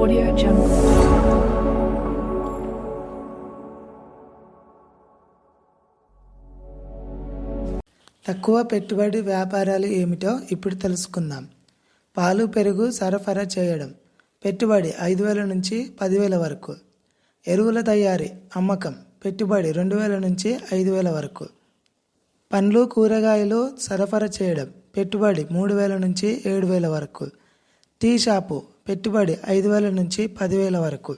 Audio Jungle. తక్కువ పెట్టుబడి వ్యాపారాలు ఏమిటో ఇప్పుడు తెలుసుకుందాం. పాలు పెరుగు సరఫరా చేయడం, పెట్టుబడి 5,000 నుంచి 10,000 వరకు. ఎరువుల తయారీ అమ్మకం, పెట్టుబడి 2,000 నుంచి 5,000 వరకు. పండ్లు కూరగాయలు సరఫరా చేయడం, పెట్టుబడి 3,000 నుంచి 7,000 వరకు. టీ షాపు, పెట్టుబడి 5,000 నుంచి 10,000 వరకు.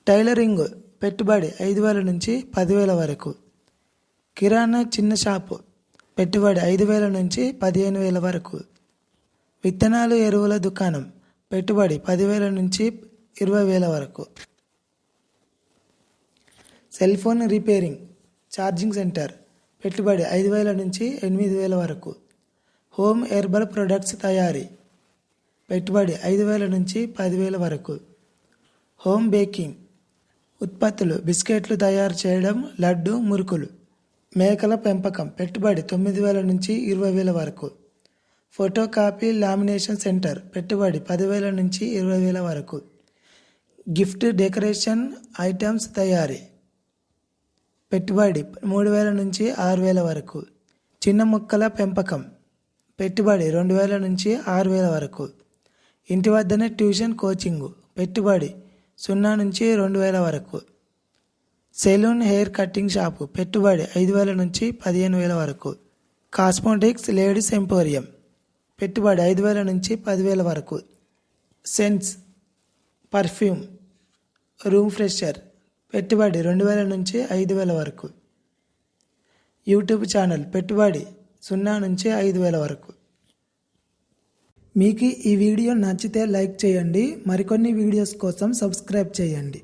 టైలరింగ్, పెట్టుబడి 5,000 నుంచి 10,000 వరకు. కిరాణా చిన్న షాపు, పెట్టుబడి 5,000 నుంచి 15,000 వరకు. విత్తనాలు ఎరువుల దుకాణం, పెట్టుబడి 10,000 నుంచి 20,000 వరకు. Cell phone repairing, charging centre, పెట్టుబడి 5,000 నుంచి 8,000 వరకు. హోమ్ హెర్బల్ ప్రొడక్ట్స్ తయారీ, పెట్టుబడి 5,000 నుంచి 10,000 వరకు. హోమ్ బేకింగ్ ఉత్పత్తులు, బిస్కెట్లు తయారు చేయడం, లడ్డు, మురుకులు. మేకల పెంపకం, పెట్టుబడి 9,000 నుంచి 20,000 వరకు. ఫోటో కాపీ లామినేషన్ సెంటర్, పెట్టుబడి 10,000 నుంచి 20,000 వరకు. గిఫ్ట్ డెకరేషన్ ఐటమ్స్ తయారీ, పెట్టుబడి 3,000 నుంచి 6,000 వరకు. చిన్న మొక్కల పెంపకం, పెట్టుబడి 2,000 నుంచి 6,000 వరకు. ఇంటి వద్దనే ట్యూషన్ కోచింగ్, పెట్టుబడి 0 నుంచి 2,000 వరకు. సెలూన్ హెయిర్ కటింగ్ షాపు, పెట్టుబడి 5,000 నుంచి 15,000 వరకు. కాస్మోటిక్స్ లేడీస్ ఎంపోరియం, పెట్టుబడి 5,000 నుంచి 10,000 వరకు. సెన్స్, పర్ఫ్యూమ్, రూమ్ ఫ్రెషర్, పెట్టుబడి 2,000 నుంచి 5,000 వరకు. యూట్యూబ్ ఛానల్, పెట్టుబడి 0 నుంచి 5,000 వరకు. మీకు ఈ వీడియో నచ్చితే లైక్ చేయండి. మరికొన్ని వీడియోస్ కోసం సబ్స్క్రైబ్ చేయండి.